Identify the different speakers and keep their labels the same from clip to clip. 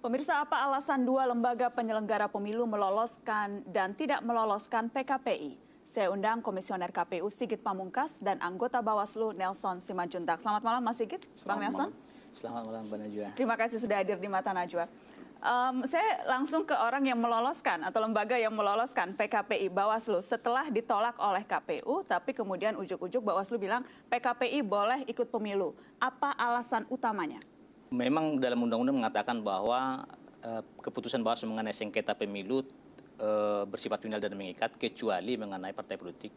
Speaker 1: Pemirsa, apa alasan dua lembaga penyelenggara pemilu meloloskan dan tidak meloloskan PKPI? Saya undang Komisioner KPU Sigit Pamungkas dan anggota Bawaslu Nelson Simanjuntak. Selamat malam Mas Sigit, Bang Nelson.
Speaker 2: Selamat malam Mbak Najwa.
Speaker 1: Terima kasih sudah hadir di Mata Najwa. Saya langsung ke orang yang meloloskan atau lembaga yang meloloskan PKPI Bawaslu setelah ditolak oleh KPU, tapi kemudian ujuk-ujuk Bawaslu bilang PKPI boleh ikut pemilu. Apa alasan utamanya?
Speaker 2: Memang dalam undang-undang mengatakan bahwa keputusan Bawaslu mengenai sengketa pemilu bersifat final dan mengikat kecuali mengenai partai politik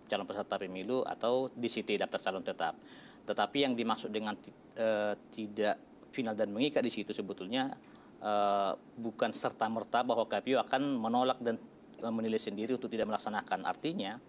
Speaker 2: calon peserta pemilu atau di DCT daftar calon tetap. Tetapi yang dimaksud dengan tidak final dan mengikat di situ sebetulnya bukan serta-merta bahwa KPU akan menolak dan menilai sendiri untuk tidak melaksanakan. Artinya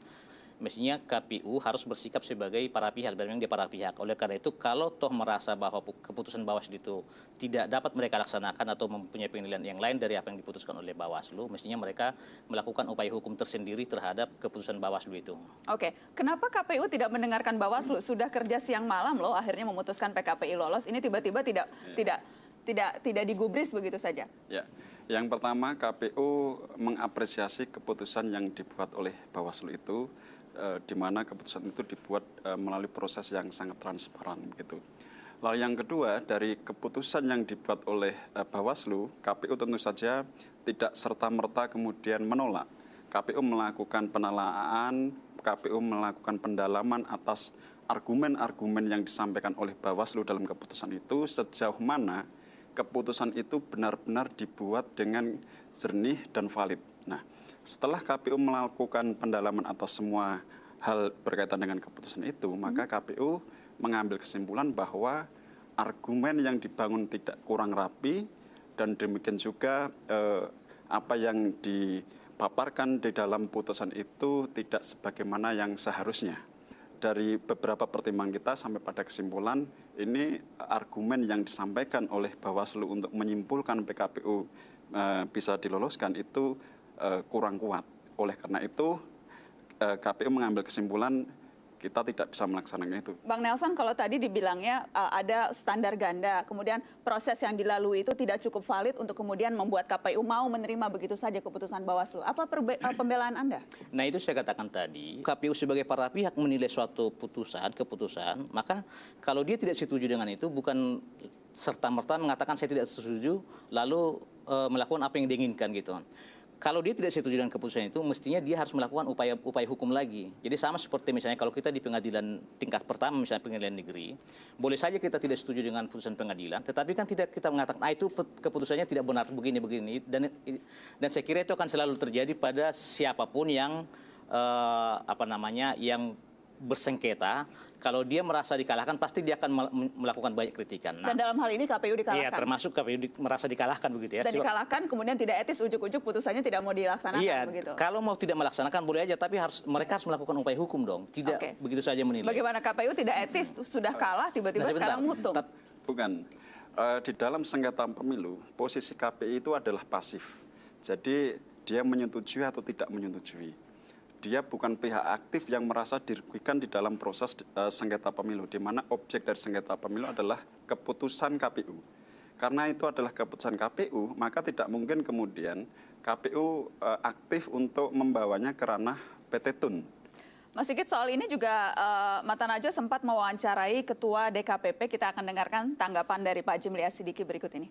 Speaker 2: mestinya KPU harus bersikap sebagai para pihak dan memang dia para pihak. Oleh karena itu kalau toh merasa bahwa keputusan Bawaslu itu tidak dapat mereka laksanakan atau mempunyai penilaian yang lain dari apa yang diputuskan oleh Bawaslu, mestinya mereka melakukan upaya hukum tersendiri terhadap keputusan Bawaslu itu.
Speaker 1: Oke, kenapa KPU tidak mendengarkan Bawaslu? Sudah kerja siang malam loh akhirnya memutuskan PKPI lolos. Ini tiba-tiba tidak digubris begitu saja.
Speaker 3: Ya. Yang pertama, KPU mengapresiasi keputusan yang dibuat oleh Bawaslu itu, di mana keputusan itu dibuat melalui proses yang sangat transparan gitu. Lalu yang kedua, dari keputusan yang dibuat oleh Bawaslu, KPU tentu saja tidak serta-merta kemudian menolak. KPU melakukan penelaahan, KPU melakukan pendalaman atas argumen-argumen yang disampaikan oleh Bawaslu dalam keputusan itu, sejauh mana keputusan itu benar-benar dibuat dengan jernih dan valid. Nah, setelah KPU melakukan pendalaman atas semua hal berkaitan dengan keputusan itu, maka KPU mengambil kesimpulan bahwa argumen yang dibangun tidak kurang rapi dan demikian juga apa yang dipaparkan di dalam putusan itu tidak sebagaimana yang seharusnya. Dari beberapa pertimbangan kita sampai pada kesimpulan ini argumen yang disampaikan oleh Bawaslu untuk menyimpulkan PKPU bisa diloloskan itu kurang kuat. Oleh karena itu KPU mengambil kesimpulan kita tidak bisa melaksanakan itu.
Speaker 1: Bang Nelson, kalau tadi dibilangnya ada standar ganda, kemudian proses yang dilalui itu tidak cukup valid untuk kemudian membuat KPU mau menerima begitu saja keputusan Bawaslu. Apa pembelaan Anda?
Speaker 2: Nah itu saya katakan tadi, KPU sebagai para pihak menilai suatu keputusan, maka kalau dia tidak setuju dengan itu bukan serta-merta mengatakan saya tidak setuju, lalu melakukan apa yang diinginkan gitu. Kalau dia tidak setuju dengan keputusan itu, mestinya dia harus melakukan upaya hukum lagi. Jadi sama seperti misalnya kalau kita di pengadilan tingkat pertama, misalnya pengadilan negeri, boleh saja kita tidak setuju dengan putusan pengadilan, tetapi kan tidak kita mengatakan, itu keputusannya tidak benar begini. Dan saya kira itu akan selalu terjadi pada siapapun yang yang bersengketa. Kalau dia merasa dikalahkan, pasti dia akan melakukan banyak kritikan.
Speaker 1: Dan dalam hal ini KPU dikalahkan.
Speaker 2: Iya, termasuk KPU merasa dikalahkan begitu ya.
Speaker 1: Dan dikalahkan, kemudian tidak etis, ujuk-ujuk putusannya tidak mau dilaksanakan.
Speaker 2: Iya,
Speaker 1: begitu.
Speaker 2: Kalau mau tidak melaksanakan boleh aja, tapi mereka harus melakukan upaya hukum dong. Tidak begitu saja menilai.
Speaker 1: Bagaimana KPU tidak etis, sudah kalah, tiba-tiba sekarang mutung?
Speaker 3: Bukan. Di dalam sengketa pemilu, posisi KPI itu adalah pasif. Jadi dia menyetujui atau tidak menyetujui. Dia bukan pihak aktif yang merasa dirugikan di dalam proses sengketa pemilu, di mana objek dari sengketa pemilu adalah keputusan KPU. Karena itu adalah keputusan KPU, maka tidak mungkin kemudian KPU aktif untuk membawanya ke ranah PT Tun.
Speaker 1: Mas Sigit, soal ini juga Mata Najwa sempat mewawancarai Ketua DKPP. Kita akan dengarkan tanggapan dari Pak Jimli Asidiki berikut ini.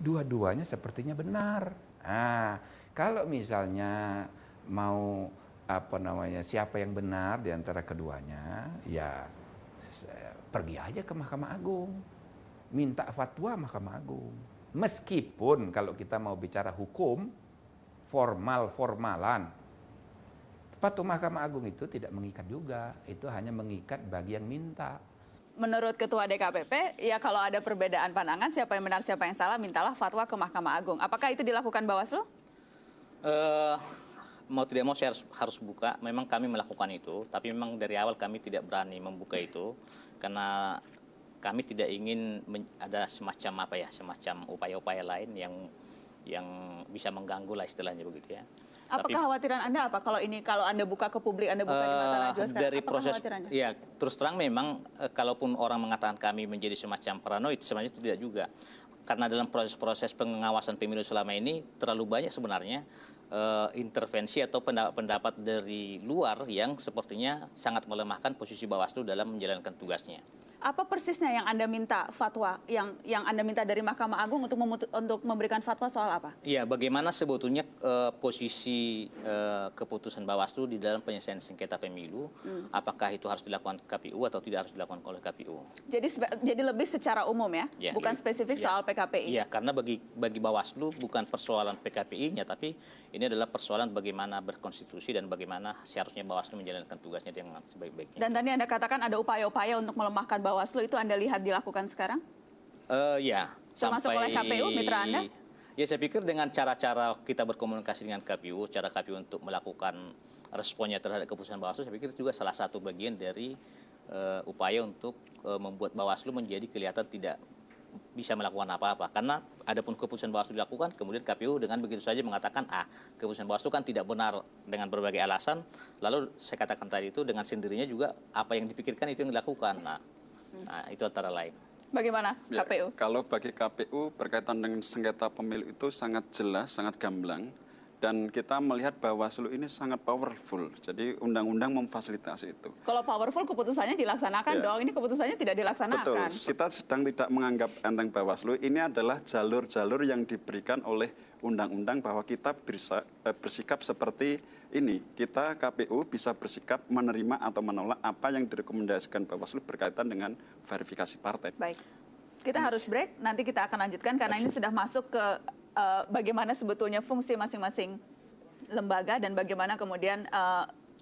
Speaker 4: Dua-duanya sepertinya benar. Kalau misalnya mau siapa yang benar di antara keduanya, ya pergi aja ke Mahkamah Agung, minta fatwa Mahkamah Agung. Meskipun kalau kita mau bicara hukum, formalan, fatwa Mahkamah Agung itu tidak mengikat juga, itu hanya mengikat bagi yang minta.
Speaker 1: Menurut Ketua DKPP, ya kalau ada perbedaan pandangan, siapa yang benar, siapa yang salah, mintalah fatwa ke Mahkamah Agung. Apakah itu dilakukan Bawaslu?
Speaker 2: Mau tidak mau saya harus buka. Memang kami melakukan itu, tapi memang dari awal kami tidak berani membuka itu karena kami tidak ingin ada semacam upaya-upaya lain yang bisa mengganggu lah istilahnya begitu ya.
Speaker 1: Apa
Speaker 2: Tapi,
Speaker 1: kekhawatiran Anda apa kalau Anda buka ke publik, Anda buka di mata Najwa sekarang,
Speaker 2: dari
Speaker 1: apa
Speaker 2: proses
Speaker 1: kekhawatirannya?
Speaker 2: ya terus terang memang kalaupun orang mengatakan kami menjadi semacam paranoid, sebenarnya tidak juga, karena dalam proses-proses pengawasan pemilu selama ini terlalu banyak sebenarnya intervensi atau pendapat dari luar yang sepertinya sangat melemahkan posisi Bawaslu dalam menjalankan tugasnya.
Speaker 1: Apa persisnya yang Anda minta fatwa, yang Anda minta dari Mahkamah Agung untuk memberikan fatwa soal apa?
Speaker 2: Iya, bagaimana sebetulnya posisi keputusan Bawaslu di dalam penyelesaian sengketa pemilu? Apakah itu harus dilakukan KPU atau tidak harus dilakukan oleh KPU?
Speaker 1: Jadi lebih secara umum ya,
Speaker 2: Ya.
Speaker 1: bukan spesifik soal PKPI.
Speaker 2: Iya, karena bagi Bawaslu bukan persoalan PKPI-nya, tapi ini adalah persoalan bagaimana berkonstitusi dan bagaimana seharusnya Bawaslu menjalankan tugasnya dengan sebaik-baiknya.
Speaker 1: Dan tadi Anda katakan ada upaya-upaya untuk melemahkan Bawaslu, itu Anda lihat dilakukan sekarang?
Speaker 2: Ya,
Speaker 1: Termasuk oleh KPU, mitra Anda?
Speaker 2: Ya, saya pikir dengan cara-cara kita berkomunikasi dengan KPU, cara KPU untuk melakukan responnya terhadap keputusan Bawaslu, saya pikir juga salah satu bagian dari upaya untuk membuat Bawaslu menjadi kelihatan tidak bisa melakukan apa-apa. Karena adapun keputusan Bawaslu dilakukan, kemudian KPU dengan begitu saja mengatakan, keputusan Bawaslu kan tidak benar dengan berbagai alasan. Lalu saya katakan tadi itu dengan sendirinya juga apa yang dipikirkan itu yang dilakukan. Nah, itu antara lain.
Speaker 1: Bagaimana
Speaker 3: Ya,
Speaker 1: KPU?
Speaker 3: kalau bagi KPU berkaitan dengan sengketa pemilu itu sangat jelas, sangat gamblang. Dan kita melihat Bawaslu ini sangat powerful. Jadi undang-undang memfasilitasi itu.
Speaker 1: Kalau powerful keputusannya dilaksanakan
Speaker 3: Ya.
Speaker 1: dong, ini keputusannya tidak dilaksanakan.
Speaker 3: Betul, kita sedang tidak menganggap enteng Bawaslu. Ini adalah jalur-jalur yang diberikan oleh undang-undang bahwa kita bisa bersikap seperti ini. Kita KPU bisa bersikap menerima atau menolak apa yang direkomendasikan Bawaslu berkaitan dengan verifikasi partai.
Speaker 1: Baik, kita harus break, nanti kita akan lanjutkan karena ini sudah masuk ke bagaimana sebetulnya fungsi masing-masing lembaga dan bagaimana kemudian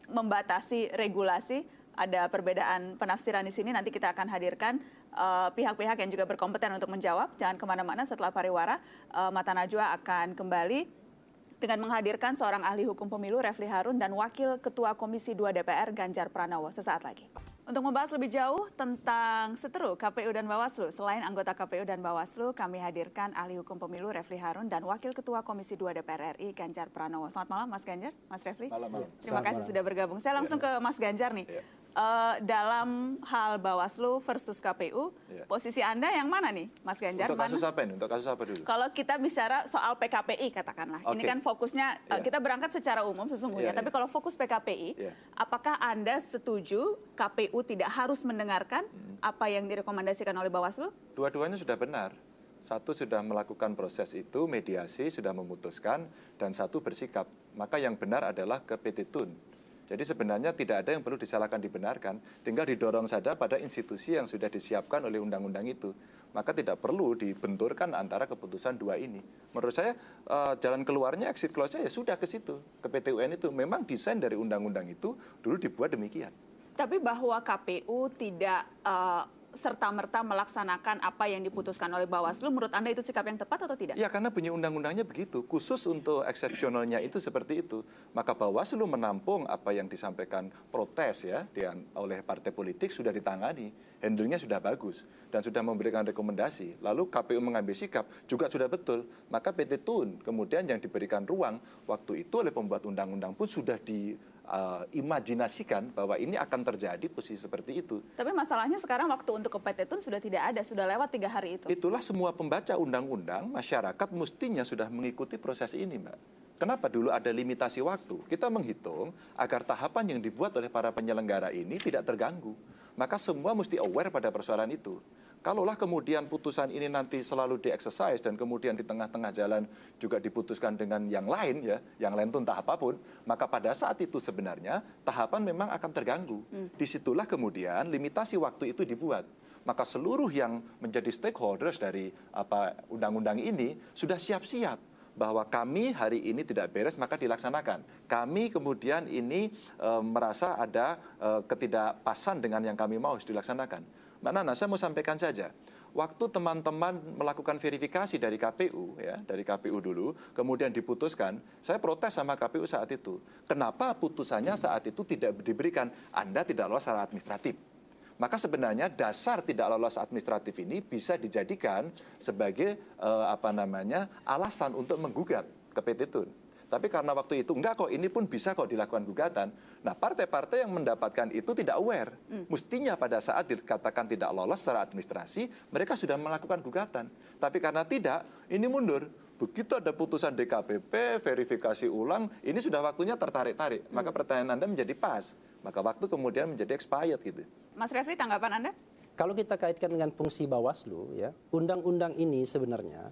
Speaker 1: membatasi regulasi. Ada perbedaan penafsiran di sini, nanti kita akan hadirkan pihak-pihak yang juga berkompeten untuk menjawab. Jangan kemana-mana, setelah pariwara, Mata Najwa akan kembali dengan menghadirkan seorang ahli hukum pemilu, Refli Harun, dan Wakil Ketua Komisi 2 DPR, Ganjar Pranowo, sesaat lagi. Untuk membahas lebih jauh tentang seteru KPU dan Bawaslu, selain anggota KPU dan Bawaslu, kami hadirkan ahli hukum pemilu Refli Harun dan Wakil Ketua Komisi 2 DPR RI Ganjar Pranowo. Selamat malam Mas Ganjar, Mas Refli.
Speaker 5: Malam.
Speaker 1: Terima kasih sudah bergabung. Saya langsung ke Mas Ganjar nih. Dalam hal Bawaslu versus KPU, posisi Anda yang mana nih Mas Ganjar?
Speaker 5: Untuk kasus apa ini? Untuk kasus apa dulu?
Speaker 1: Kalau kita bicara soal PKPI katakanlah, ini kan fokusnya kita berangkat secara umum sesungguhnya, tapi kalau fokus PKPI, apakah Anda setuju KPU tidak harus mendengarkan apa yang direkomendasikan oleh Bawaslu?
Speaker 5: Dua-duanya sudah benar. Satu sudah melakukan proses itu, mediasi, sudah memutuskan, dan satu bersikap. Maka yang benar adalah ke PT Tun. Jadi sebenarnya tidak ada yang perlu disalahkan dibenarkan, tinggal didorong saja pada institusi yang sudah disiapkan oleh undang-undang itu. Maka tidak perlu dibenturkan antara keputusan dua ini. Menurut saya jalan keluarnya, exit clause-nya ya sudah ke situ, ke PT UN itu. Memang desain dari undang-undang itu dulu dibuat demikian.
Speaker 1: Tapi bahwa KPU tidak serta-merta melaksanakan apa yang diputuskan oleh Bawaslu, menurut Anda itu sikap yang tepat atau tidak?
Speaker 5: Ya, karena bunyi undang-undangnya begitu. Khusus untuk eksepsionalnya itu seperti itu. Maka Bawaslu menampung apa yang disampaikan protes ya oleh partai politik sudah ditangani. Handlingnya sudah bagus dan sudah memberikan rekomendasi. Lalu KPU mengambil sikap juga sudah betul. Maka PT Tun kemudian yang diberikan ruang waktu itu oleh pembuat undang-undang pun sudah diimajinasikan bahwa ini akan terjadi posisi seperti itu.
Speaker 1: Tapi masalahnya sekarang waktu untuk ke PT Tun sudah tidak ada, sudah lewat 3 hari itu.
Speaker 5: Itulah semua pembaca undang-undang, masyarakat mestinya sudah mengikuti proses ini, Mbak. Kenapa dulu ada limitasi waktu? Kita menghitung agar tahapan yang dibuat oleh para penyelenggara ini tidak terganggu. Maka semua mesti aware pada persoalan itu. Kalaulah kemudian putusan ini nanti selalu di-exercise dan kemudian di tengah-tengah jalan juga diputuskan dengan yang lain ya, yang lain itu entah apapun, maka pada saat itu sebenarnya tahapan memang akan terganggu. Disitulah kemudian limitasi waktu itu dibuat. Maka seluruh yang menjadi stakeholders dari undang-undang ini sudah siap-siap bahwa kami hari ini tidak beres maka dilaksanakan. Kami kemudian ini merasa ada ketidakpasan dengan yang kami mau dilaksanakan. Mbak Nana, saya mau sampaikan saja. Waktu teman-teman melakukan verifikasi dari KPU, ya, dari KPU dulu, kemudian diputuskan, saya protes sama KPU saat itu. Kenapa putusannya saat itu tidak diberikan? Anda tidak lolos secara administratif. Maka sebenarnya dasar tidak lolos administratif ini bisa dijadikan sebagai alasan untuk menggugat ke PT Tun. Tapi karena waktu itu enggak kok, ini pun bisa kok dilakukan gugatan. Nah, partai-partai yang mendapatkan itu tidak aware. Mestinya pada saat dikatakan tidak lolos secara administrasi, mereka sudah melakukan gugatan. Tapi karena tidak, ini mundur. Begitu ada putusan DKPP, verifikasi ulang, ini sudah waktunya tertarik-tarik. Maka pertanyaan Anda menjadi pas. Maka waktu kemudian menjadi expired gitu.
Speaker 1: Mas Refli, tanggapan Anda?
Speaker 6: Kalau kita kaitkan dengan fungsi Bawaslu, ya, undang-undang ini sebenarnya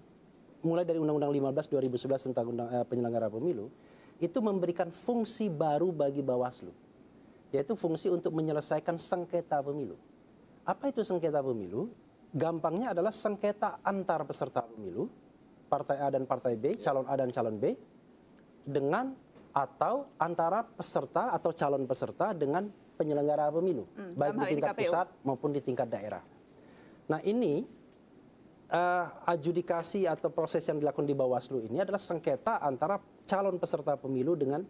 Speaker 6: mulai dari Undang-Undang 15 2011 tentang penyelenggara pemilu, itu memberikan fungsi baru bagi Bawaslu, yaitu fungsi untuk menyelesaikan sengketa pemilu. Apa itu sengketa pemilu? Gampangnya adalah sengketa antar peserta pemilu, partai A dan partai B, calon A dan calon B, dengan atau antara peserta atau calon peserta dengan penyelenggara pemilu, baik di tingkat pusat maupun di tingkat daerah. Nah, ini adjudikasi atau proses yang dilakukan di Bawaslu ini adalah sengketa antara calon peserta pemilu dengan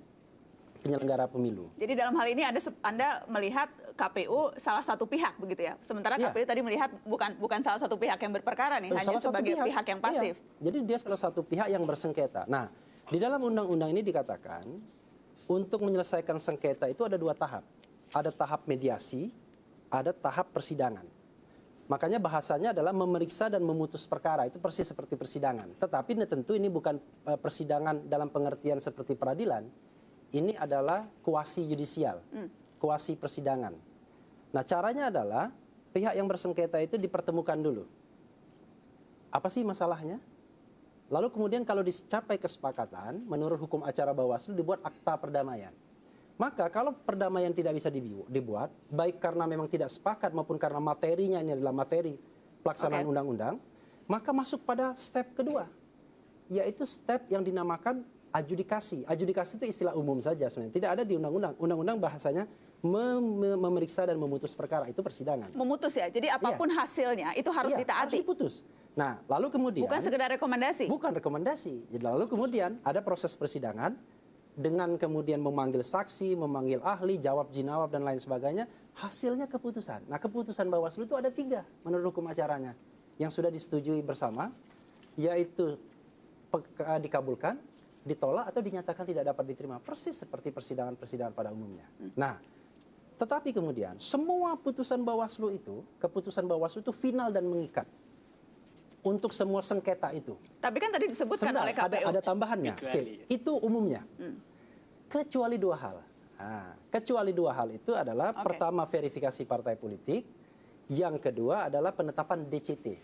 Speaker 6: penyelenggara pemilu.
Speaker 1: Jadi dalam hal ini Anda melihat KPU salah satu pihak begitu ya. Sementara KPU tadi melihat bukan salah satu pihak yang berperkara nih, hanya sebagai pihak yang pasif.
Speaker 6: Jadi dia salah satu pihak yang bersengketa. Nah, di dalam undang-undang ini dikatakan untuk menyelesaikan sengketa itu ada 2 tahap. Ada tahap mediasi, ada tahap persidangan. Makanya bahasanya adalah memeriksa dan memutus perkara, itu persis seperti persidangan. Tetapi tentu ini bukan persidangan dalam pengertian seperti peradilan. Ini adalah kuasi yudisial, kuasi persidangan. Nah, caranya adalah pihak yang bersengketa itu dipertemukan dulu. Apa sih masalahnya? Lalu kemudian kalau dicapai kesepakatan, menurut hukum acara Bawaslu dibuat akta perdamaian. Maka kalau perdamaian tidak bisa dibuat, baik karena memang tidak sepakat maupun karena materinya ini adalah materi pelaksanaan undang-undang, maka masuk pada step kedua, yaitu step yang dinamakan adjudikasi. Adjudikasi itu istilah umum saja sebenarnya, tidak ada di undang-undang. Undang-undang bahasanya memeriksa dan memutus perkara, itu persidangan.
Speaker 1: Memutus ya, jadi apapun hasilnya itu harus ditaati.
Speaker 6: Harus diputus. Nah, lalu kemudian
Speaker 1: bukan sekedar rekomendasi.
Speaker 6: Bukan rekomendasi. Lalu kemudian ada proses persidangan dengan kemudian memanggil saksi, memanggil ahli, jawab jinawab dan lain sebagainya, hasilnya keputusan. Nah, keputusan Bawaslu itu ada 3 menurut hukum acaranya yang sudah disetujui bersama, yaitu dikabulkan, ditolak atau dinyatakan tidak dapat diterima, persis seperti persidangan-persidangan pada umumnya. Nah, tetapi kemudian semua putusan Bawaslu itu, keputusan Bawaslu itu final dan mengikat untuk semua sengketa itu.
Speaker 1: Tapi kan tadi disebutkan oleh KPU.
Speaker 6: Ada tambahannya. Itu umumnya. Kecuali 2 hal. Nah, kecuali 2 hal itu adalah pertama verifikasi partai politik, yang kedua adalah penetapan DCT.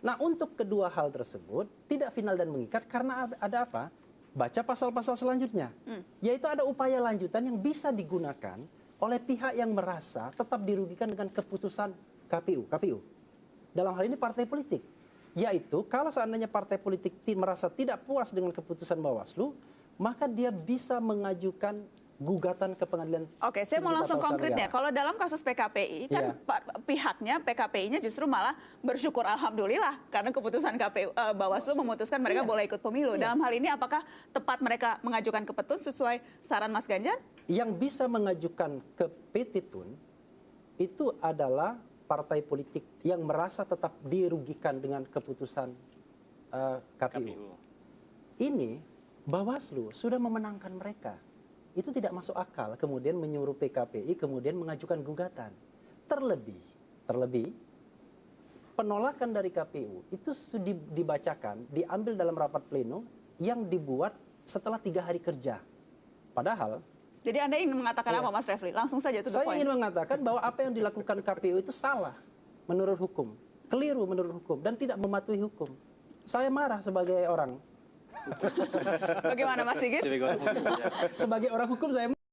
Speaker 6: Nah, untuk kedua hal tersebut tidak final dan mengikat karena ada apa? Baca pasal-pasal selanjutnya. Yaitu ada upaya lanjutan yang bisa digunakan oleh pihak yang merasa tetap dirugikan dengan keputusan KPU. Dalam hal ini partai politik. Yaitu kalau seandainya partai politik merasa tidak puas dengan keputusan Bawaslu, maka dia bisa mengajukan gugatan ke pengadilan.
Speaker 1: Oke, saya mau langsung konkretnya. Kalau dalam kasus PKPI, kan pihaknya PKPI-nya justru malah bersyukur alhamdulillah karena keputusan Bawaslu memutuskan mereka boleh ikut pemilu. Dalam hal ini apakah tepat mereka mengajukan ke Petun sesuai saran Mas Ganjar?
Speaker 6: Yang bisa mengajukan ke PT Tun itu adalah partai politik yang merasa tetap dirugikan dengan keputusan KPU. Ini Bawaslu sudah memenangkan mereka. Itu tidak masuk akal kemudian menyuruh PKPI kemudian mengajukan gugatan. Terlebih penolakan dari KPU itu sudah dibacakan, diambil dalam rapat pleno yang dibuat setelah 3 hari kerja. Padahal
Speaker 1: jadi Anda ingin mengatakan apa, Mas Refli? Langsung saja to the point.
Speaker 6: Saya ingin mengatakan bahwa apa yang dilakukan KPU itu salah menurut hukum, keliru menurut hukum, dan tidak mematuhi hukum. Saya marah sebagai orang.
Speaker 1: Bagaimana Mas Sigit?
Speaker 6: Sebagai orang hukum saya